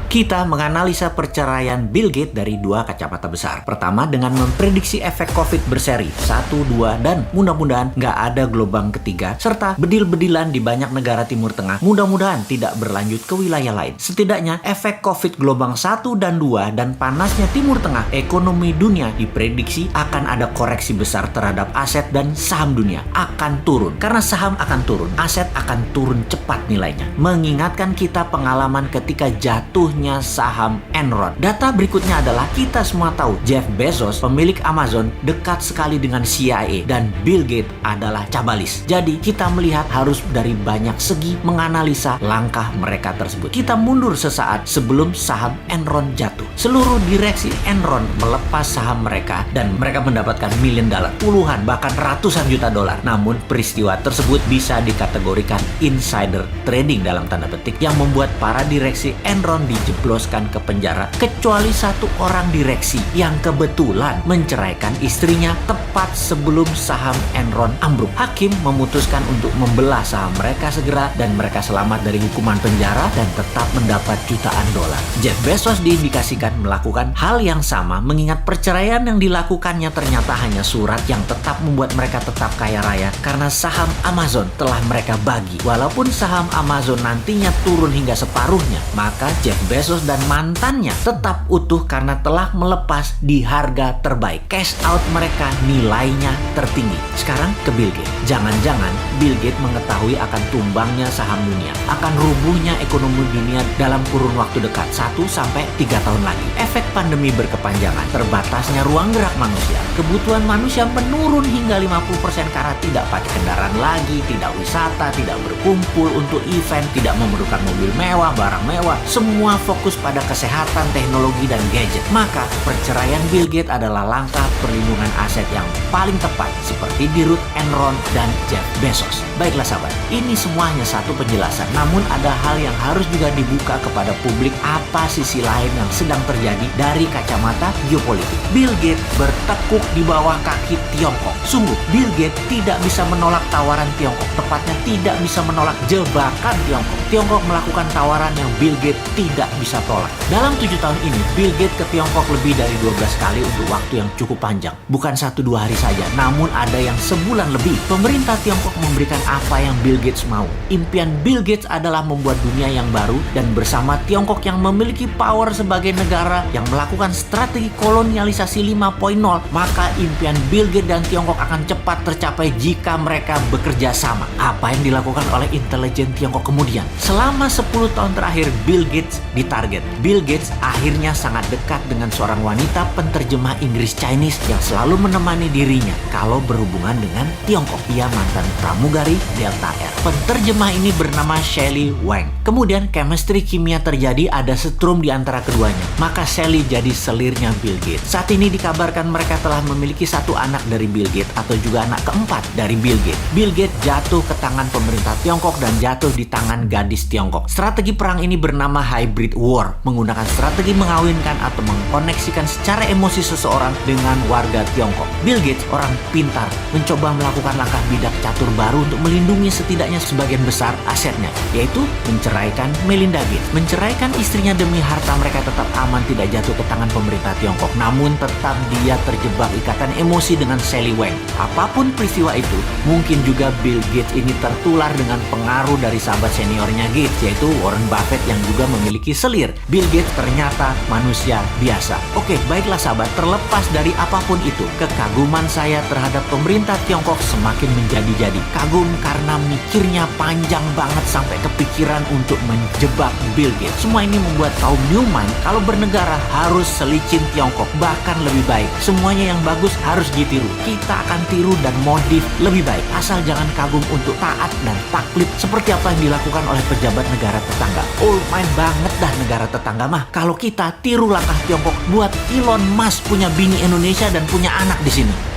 Kita menganalisa perceraian Bill Gates dari dua kacamata besar. Pertama, dengan memprediksi efek COVID berseri 1, 2, dan mudah-mudahan nggak ada gelombang ketiga, serta bedil-bedilan di banyak negara Timur Tengah mudah-mudahan tidak berlanjut ke wilayah lain. Setidaknya, efek COVID gelombang 1 dan 2 dan panasnya Timur Tengah, ekonomi dunia diprediksi akan ada koreksi besar terhadap aset dan saham dunia akan turun. Karena saham akan turun, aset akan turun cepat nilainya. Mengingatkan kita pengalaman ketika jatuhnya saham Enron. Data berikutnya adalah kita semua tahu Jeff Bezos, pemilik Amazon, dekat sekali dengan CIA dan Bill Gates adalah cabalis. Jadi kita melihat harus dari banyak segi menganalisa langkah mereka tersebut. Kita mundur sesaat sebelum saham Enron jatuh. Seluruh direksi Enron melepas saham mereka dan mereka mendapatkan $1 million, puluhan bahkan ratusan juta dolar. Namun peristiwa tersebut bisa dikategorikan insider trading dalam tanda petik yang membuat para direksi Enron dijebloskan ke penjara kecuali satu orang direksi yang kebetulan menceraikan istrinya tepat sebelum saham Enron ambruk. Hakim memutuskan untuk membelah saham mereka segera dan mereka selamat dari hukuman penjara dan tetap mendapat jutaan dolar. Jeff Bezos diindikasikan melakukan hal yang sama mengingat perceraian yang dilakukannya ternyata hanya surat yang tetap membuat mereka tetap kaya raya karena saham Amazon telah mereka bagi. Walaupun saham Amazon nantinya turun hingga separuhnya, maka Jeff Bezos dan mantannya tetap utuh karena telah melepas di harga terbaik. Cash out mereka nilainya tertinggi. Sekarang ke Bill Gates. Jangan-jangan Bill Gates mengetahui akan tumbangnya saham dunia, akan rubuhnya ekonomi dunia dalam kurun waktu dekat 1-3 tahun lagi. Efek pandemi berkepanjangan, terbatasnya ruang gerak manusia, kebutuhan manusia menurun hingga 50% karena tidak pakai kendaraan lagi, tidak wisata, tidak berkumpul untuk event, tidak memerlukan mobil mewah, barang mewah, semua fokus pada kesehatan, teknologi, dan gadget. Maka perceraian Bill Gates adalah langkah perlindungan aset yang paling tepat seperti di Ruth Enron dan Jeff Bezos. Baiklah sahabat, ini semua hanya satu penjelasan, namun ada hal yang harus juga dibuka kepada publik apa sisi lain yang sedang terjadi dari kacamata geopolitik. Bill Gates bertekuk di bawah kaki Tiongkok. Sungguh, Bill Gates tidak bisa menolak tawaran Tiongkok, tepatnya tidak bisa menolak jebakan Tiongkok. Tiongkok melakukan tawaran yang Bill Gates tidak bisa tolak. Dalam 7 tahun ini, Bill Gates ke Tiongkok lebih dari 12 kali untuk waktu yang cukup panjang. Bukan 1-2 hari saja, namun ada yang sebulan lebih. Pemerintah Tiongkok memberikan apa yang Bill Gates mau. Impian Bill Gates adalah membuat dunia yang baru dan bersama Tiongkok yang memiliki power sebagai negara yang melakukan strategi kolonialisasi 5.0, maka impian Bill Gates dan Tiongkok akan cepat tercapai jika mereka bekerja sama. Apa yang dilakukan oleh intelijen Tiongkok kemudian? Selama 10 tahun terakhir, Bill Gates ditarget. Bill Gates akhirnya sangat dekat dengan seorang wanita penterjemah Inggris Chinese yang selalu menemani dirinya kalau berhubungan dengan Tiongkok. Ia mantan pramugari Delta Air. Penterjemah ini bernama Shelley Wang. Kemudian chemistry kimia terjadi, ada setrum di antara keduanya. Maka Shelley jadi selirnya Bill Gates. Saat ini dikabarkan mereka telah memiliki satu anak dari Bill Gates atau juga anak keempat dari Bill Gates. Bill Gates jatuh ke tangan pemerintah Tiongkok dan jatuh di tangan gadis Tiongkok. Strategi perang ini bernama hybrid war, menggunakan strategi mengawinkan atau mengkoneksikan secara emosi seseorang dengan warga Tiongkok. Bill Gates, orang pintar, mencoba melakukan langkah bidak catur baru untuk melindungi setidaknya sebagian besar asetnya, yaitu menceraikan Melinda Gates. Menceraikan istrinya demi harta mereka tetap aman, tidak jatuh ke tangan pemerintah Tiongkok. Namun tetap dia terjebak ikatan emosi dengan Shelley Wang. Apapun peristiwa itu, mungkin juga Bill Gates ini tertular dengan pengaruh dari sahabat seniornya Gates, yaitu Warren Buffett yang juga memiliki selir. Bill Gates ternyata manusia biasa. Oke, baiklah sahabat, terlepas dari apapun itu, kekaguman saya terhadap pemerintah Tiongkok semakin menjadi-jadi. Kagum karena mikirnya panjang banget sampai kepikiran untuk menjebak Bill Gates. Semua ini membuat kaum Newman kalau bernegara harus selicin Tiongkok, bahkan lebih baik. Semuanya yang bagus harus ditiru. Kita akan tiru dan modif lebih baik, asal jangan kagum untuk taat dan taklid seperti apa yang dilakukan oleh pejabat negara tetangga. Main banget dah negara tetangga mah. Kalau kita tiru langkah Tiongkok, buat Elon Musk punya bini Indonesia dan punya anak di sini.